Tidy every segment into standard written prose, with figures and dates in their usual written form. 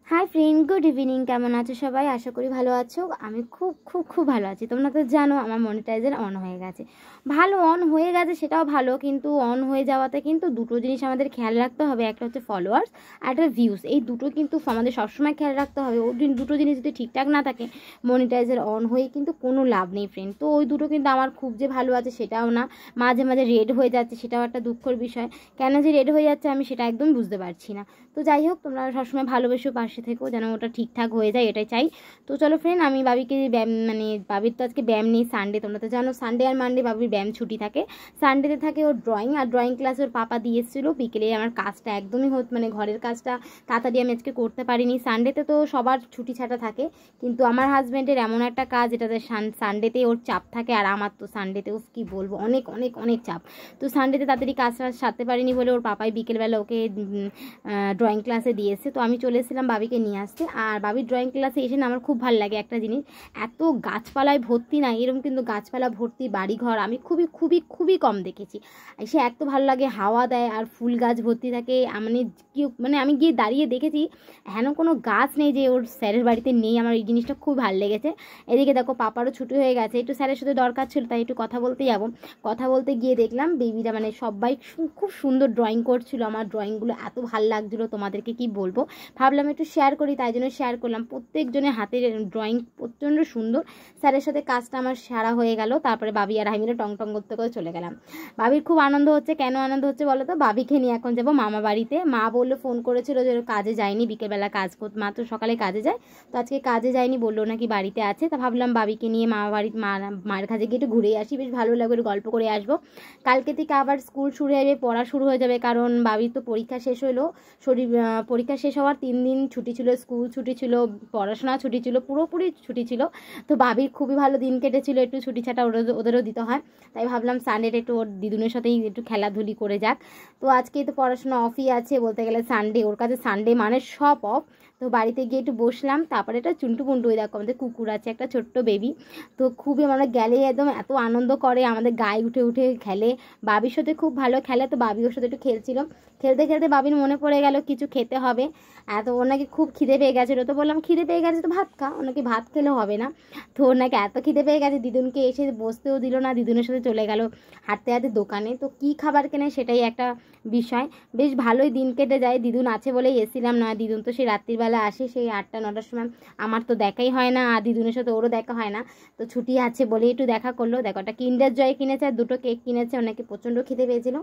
Hi friend, good evening. কেমন আছো সবাই? আশা করি ভালো আছো। আমি খুব খুব খুব ভালো আছি। তোমরা তো জানো আমার মনিটাইজার অন হয়ে গেছে। ভালো অন হয়ে গেছে, সেটাও ভালো, কিন্তু অন হয়ে যাওয়াতে কিন্তু দুটো জিনিস আমাদের খেয়াল রাখতে হবে। একটা হচ্ছে ফলোয়ার্স আর একটা ভিউস। এই দুটো কিন্তু আমাদের সবসময় খেয়াল রাখতে হবে। ওই দুটো জিনিস যদি ঠিকঠাক না থাকে মনিটাইজার অন হয়ে কিন্তু কোনো লাভ নেই ফ্রেন্ড। তো ওই দুটো কিন্তু আমার খুব যে ভালো আছে সেটাও না, মাঝে মাঝে রেড হয়ে যাচ্ছে, সেটাও একটা দুঃখের বিষয়। কেন যে রেড হয়ে যাচ্ছে আমি সেটা একদম বুঝতে পারছি না। তো যাই হোক, তোমরা সবসময় ভালোবেসে পাশে থেকো যেন ওটা ঠিকঠাক হয়ে যায়, এটাই চাই। তো চলো ফ্রেন্ড, আমি বাবিকে ব্যায়াম বাবির তো আজকে ব্যায়াম নেই, সানডে, তোমরা তো জানো সানডে আর মানডে বাবির ব্যায়াম ছুটি থাকে। সানডেতে থাকে ওর ড্রয়িং, আর ড্রয়িং ক্লাসে ওর পাপা দিয়ে এসেছিলো বিকেলে। আমার কাজটা একদমই ঘরের কাজটা তাড়াতাড়ি আমি আজকে করতে পারিনি। সানডেতে তো সবার ছুটি ছাটা থাকে, কিন্তু আমার হাজব্যান্ডের এমন একটা কাজ যেটাতে সানডেতে ওর চাপ থাকে, আর আমার তো সানডেতেও কী বলবো, অনেক অনেক অনেক চাপ। তো সানডেতে তাড়াতাড়ি কাজটা সারতে পারিনি বলে ওর পাপাই বিকেলবেলা ওকে ড্রয়িং ক্লাসে দিয়েছে। তো আমি চলে এসেছিলাম বাবিকে নিয়ে আসতে। আর বাবির ড্রয়িং ক্লাসে এসে না আমার খুব ভালো লাগে একটা জিনিস, এত গাছপালায় ভর্তি না, এরকম কিন্তু গাছপালা ভর্তি বাড়িঘর আমি খুবই খুবই খুবই কম দেখেছি। এসে এত ভালো লাগে, হাওয়া দেয় আর ফুল গাছ ভর্তি থাকে। আমি গিয়ে দাঁড়িয়ে দেখেছি হেন কোনো গাছ নেই যে ওর স্যারের বাড়িতে নেই। আমার এই জিনিসটা খুব ভালো লেগেছে। এদিকে দেখো পাপারও ছুটি হয়ে গেছে, একটু স্যারের সাথে দরকার ছিল, তাই একটু কথা বলতে যাবো। কথা বলতে গিয়ে দেখলাম বেবিরা সবাই খুব সুন্দর ড্রয়িং করছিল। আমার ড্রয়িংগুলো এত ভালো লাগছিলো, তোমাদেরকে কি বলবো, ভাবলাম একটু শেয়ার করি, তাই জন্য শেয়ার করলাম। প্রত্যেকজনের হাতের ড্রয়িং প্রচণ্ড সুন্দর। স্যারের সাথে কাজটা আমার সারা হয়ে গেল। তারপরে বাবি আর আমি মিলে টং টং করতে করে চলে গেলাম। বাবির খুব আনন্দ হচ্ছে। কেন আনন্দ হচ্ছে বলো তো? বাবিকে নিয়ে এখন যাবো মামা বাড়িতে। মা বললো, ফোন করেছিল যে কাজে যায়নি, বিকেলবেলা কাজ করতে, মা তো সকালে কাজে যায়, তো আজকে কাজে যায়নি, বললো নাকি বাড়িতে আছে। তা ভাবলাম বাবিকে নিয়ে মামা বাড়ির মায়ের কাছে গিয়ে একটু ঘুরে আসি, বেশ ভালো লাগবে, একটু গল্প করে আসবো। কালকে থেকে আবার স্কুল শুরু হয়ে যাবে, পড়া শুরু হয়ে যাবে, কারণ বাবির তো পরীক্ষা শেষ হলো। পরীক্ষা শেষ হওয়ার 3 দিন ছুটি ছিল, স্কুল ছুটি ছিল, পড়াশোনা ছুটি ছিল, পুরোপুরি ছুটি ছিল। তো বাবির খুবই ভালো দিন কেটেছিল, একটু ছুটি ছাটা ওদেরও দিতে হয়। তাই ভাবলাম সানডেটা একটু ওর দিদুনের সাথেই একটু খেলাধুলি করে যাক। তো আজকে তো পড়াশোনা অফই আছে বলতে গেলে, সানডে ওর কাছে সানডে মানে সব অফ। তো বাড়িতে গিয়ে একটু বসলাম। তারপরে একটা চুন্টু পুন্টু, ওই দেখো আমাদের কুকুর আছে, একটা ছোট্ট বেবি। তো খুবই আমরা গেলে একদম এত আনন্দ করে, আমাদের গায়ে উঠে উঠে খেলে। বাবির সাথে খুব ভালো খেলে। তো বাবি ওর সাথে একটু খেলছিল। খেলতে খেলতে বাবির মনে পড়ে গেল কিছু খেতে হবে। এত ওর নাকি খুব খিদে পেয়ে গেছিলো। তো বললাম খিদে পেয়ে গেছে তো ভাত খা। ওর নাকি ভাত খেলেও হবে না। তো ওর নাকি এত খিদে পেয়ে গেছে, দিদুনকে এসে বসতেও দিল না, দিদুনের সাথে চলে গেল হাঁটতে হাঁটতে দোকানে। তো কী খাবার কেনে সেটাই একটা বিষয়। বেশ ভালোই দিন কেটে যায়, দিদুন আছে বলেই এসেছিলাম, না দিদুন তো সেই রাত্রিবেলা আসে, সেই 8টা 9টার সময়। আমার তো দেখাই হয় না, আর দিদুনের সাথে ওরও দেখা হয় না। তো ছুটি আছে বলেই একটু দেখা করলো। দেখো একটা কিন্ডার জয় কিনেছে আর 2টো কেক কিনেছে, ওনাকে প্রচণ্ড খিদে পেয়েছিল।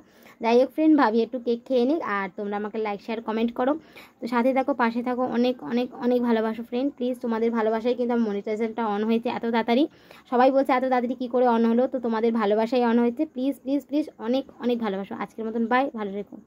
যাই হোক ফ্রেন্ড, ভাবি একটু কেক খেয়ে নিক, আর তোমরা আমাকে লাইক শেয়ার কমেন্ট করো। তো সাথে থাকো, পাশে থাকো, অনেক অনেক অনেক ভালোবাসো ফ্রেন্ড। প্লিজ, তোমাদের ভালোবাসায় কিন্তু আমার মনিটাইজেশনটা অন হয়েছে এত তাড়াতাড়ি। সবাই বলছে এত তাড়াতাড়ি কী করে অন হলো, তো তোমাদের ভালোবাসাই অন হয়েছে। প্লিজ প্লিজ প্লিজ, অনেক অনেক ভালোবাসো। আজকের মতন বাই, ভালো রেখো।